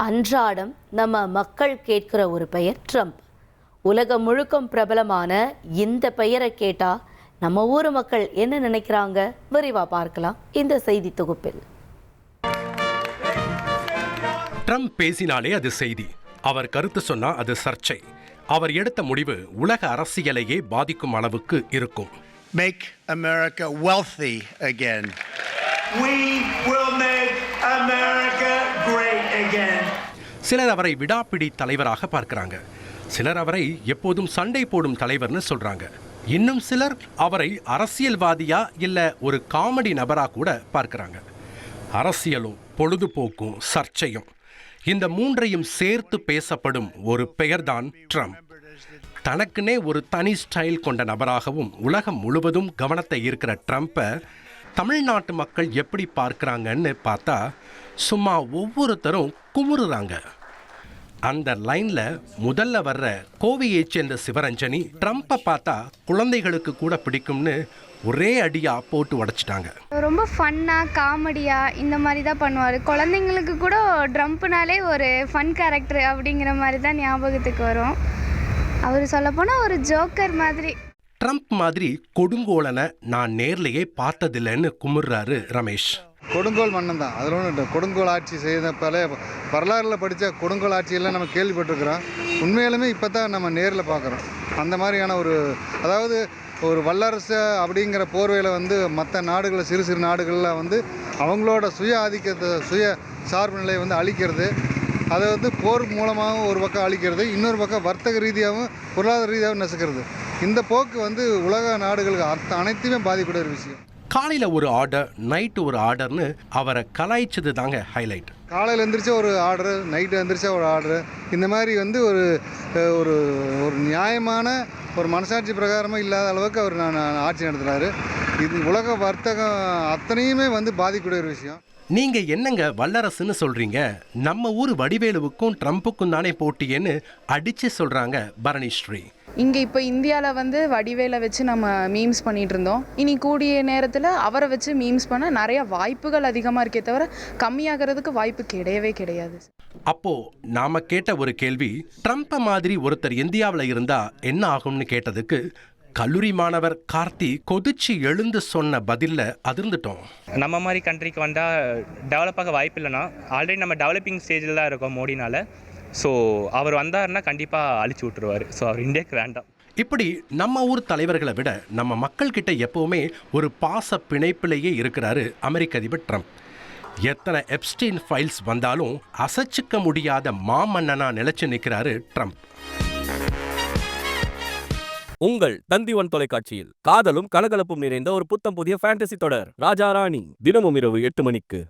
அன்றாடம் நம்ம மக்கள் கேட்கிற ஒரு பெயர் ட்ரம்ப். உலகம் முழுக்கும் பிரபலமான இந்த பெயரை கேட்டா நம்ம ஊர் மக்கள் என்ன நினைக்கிறாங்க விரிவா பார்க்கலாம் இந்த செய்தி தொகுப்பில். ட்ரம்ப் பேசினாலே அது செய்தி, அவர் கருத்து சொன்னா அது சர்ச்சை. அவர் எடுத்த முடிவு உலக அரசியலையே பாதிக்கும் அளவுக்கு இருக்கும். Make America wealthy again. We will make America great again. சிலர் அவரை விடாப்பிடி தலைவராக பார்க்கிறாங்க, சிலர் அவரை எப்போதும் சண்டை போடும் தலைவர்னு சொல்றாங்க, இன்னும் சிலர் அவரை அரசியல்வாதியா இல்ல ஒரு காமெடி நபரா கூட பார்க்கிறாங்க. அரசியலும் பொழுதுபோக்கும் சர்ச்சையும் இந்த மூன்றையும் சேர்த்து பேசப்படும் ஒரு பெயர்தான் ட்ரம்ப். தனக்குனே ஒரு தனி ஸ்டைல் கொண்ட நபராகவும் உலகம் முழுவதும் கவனத்தை ஈர்க்கிற ட்ரம்ப்பை தமிழ்நாட்டு மக்கள் எப்படி பார்க்குறாங்கன்னு பார்த்தா சும்மா ஒவ்வொருத்தரும் குமுறுறாங்க. அந்த லைனில் முதல்ல வர்ற கோவையைச் சேர்ந்த சிவரஞ்சனி ட்ரம்ப்பை பார்த்தா குழந்தைகளுக்கு கூட பிடிக்கும்னு ஒரே அடியாக போட்டு உடைச்சிட்டாங்க. ரொம்ப ஃபன்னாக காமெடியாக இந்த மாதிரி தான் பண்ணுவார். குழந்தைங்களுக்கு கூட ட்ரம்ப்னாலே ஒரு ஃபன் கேரக்டர் அப்படிங்கிற மாதிரி தான் ஞாபகத்துக்கு வரும். அவர் சொல்லப்போனால் ஒரு ஜோக்கர் மாதிரி. ட்ரம்ப் மாதிரி கொடுங்கோலனை நான் நேர்லையே பார்த்ததில்லைன்னு குமுறாரு ரமேஷ். கொடுங்கோல் மன்னன் தான், அதில் ஒன்று கொடுங்கோல் ஆட்சி செய்த வரலாறில் படித்த கொடுங்கோல் ஆட்சியெல்லாம் நம்ம கேள்விப்பட்டிருக்கிறோம். உண்மையிலுமே இப்போ தான் நம்ம நேரில் பார்க்குறோம். அந்த மாதிரியான அதாவது ஒரு வல்லரசு அப்படிங்கிற போர்வையில் மற்ற நாடுகளில் சிறு சிறு நாடுகளில் அவங்களோட சுய ஆதிக்கத்தை சுய சார்பு நிலையை அழிக்கிறது, அதை போர் மூலமாகவும் ஒரு பக்கம் அழிக்கிறது, இன்னொரு பக்கம் வர்த்தக ரீதியாகவும் பொருளாதார ரீதியாகவும் நசுக்கிறது. இந்த போக்கு உலக நாடுகளுக்கு அனைத்துமே பாதிக்கூடிய ஒரு விஷயம். காலையில் ஒரு ஆர்டர், நைட்டு ஒரு ஆர்டர்னு அவரை கலாய்ச்சது தாங்க ஹைலைட். காலையில் எழுந்திரிச்சா ஒரு ஆர்டரு, நைட்டு எழுந்திரிச்சா ஒரு ஆர்டரு, இந்த மாதிரி ஒரு ஒரு ஒரு நியாயமான ஒரு மனசாட்சி பிரகாரமாக இல்லாத அளவுக்கு அவர் ஆட்சி நடத்துகிறாரு. இது உலக வர்த்தகம் அத்தனையுமே பாதிக்கூடிய ஒரு விஷயம். நீங்க என்னங்க வல்லரசுன்னு சொல்றீங்க, நம்ம ஊர் வடிவேலுவுக்கும் ட்ரம்ப்புக்கும் தானே போட்டியேன்னு அடிச்சு சொல்றாங்க பரணிஸ்ரீ. இங்கே இப்போ இந்தியாவில் வடிவேலை வச்சு நம்ம மீம்ஸ் பண்ணிகிட்டு இருந்தோம். இனி கூடிய நேரத்தில் அவரை வச்சு மீம்ஸ் பண்ண நிறைய வாய்ப்புகள் அதிகமாக இருக்கே தவிர கம்மியாகிறதுக்கு வாய்ப்பு கிடையவே கிடையாது. அப்போ நாம கேட்ட ஒரு கேள்வி, ட்ரம்ப் மாதிரி ஒருத்தர் இந்தியாவில் இருந்தா என்ன ஆகும்னு கேட்டதுக்கு கல்லூரி மாணவர் கார்த்தி கொதிச்சு எழுந்து சொன்ன பதில்ல அதிர்ந்துட்டோம். நம்ம மாதிரி கண்ட்ரிக்கு வந்தால் டெவலப் ஆக வாய்ப்பு இல்லைன்னா ஆல்ரெடி நம்ம டெவலப்பிங் ஸ்டேஜில் தான் இருக்கோம் மோடினால. ஸோ அவர் வந்தாருன்னா கண்டிப்பாக அழிச்சு விட்டுருவார். ஸோ அவர் இந்தியாவுக்கு வேண்டாம். இப்படி நம்ம ஊர் தலைவர்களை விட நம்ம மக்கள் கிட்ட எப்பவுமே ஒரு பாச பிணைப்பிலேயே இருக்கிறாரு அமெரிக்க அதிபர் ட்ரம்ப். எத்தனை எப்ஸ்டீன் ஃபைல்ஸ் வந்தாலும் அசைச்சிக்க முடியாத மாமன்னனா நிலைச்சு நிற்கிறாரு ட்ரம்ப். உங்கள் தந்தி1 தொலைக்காட்சியில் காதலும் கலகலப்பும் நிறைந்த ஒரு புத்தம் புதிய ஃபேண்டசி தொடர் ராஜா ராணி தினமும் இரவு 8 மணிக்கு.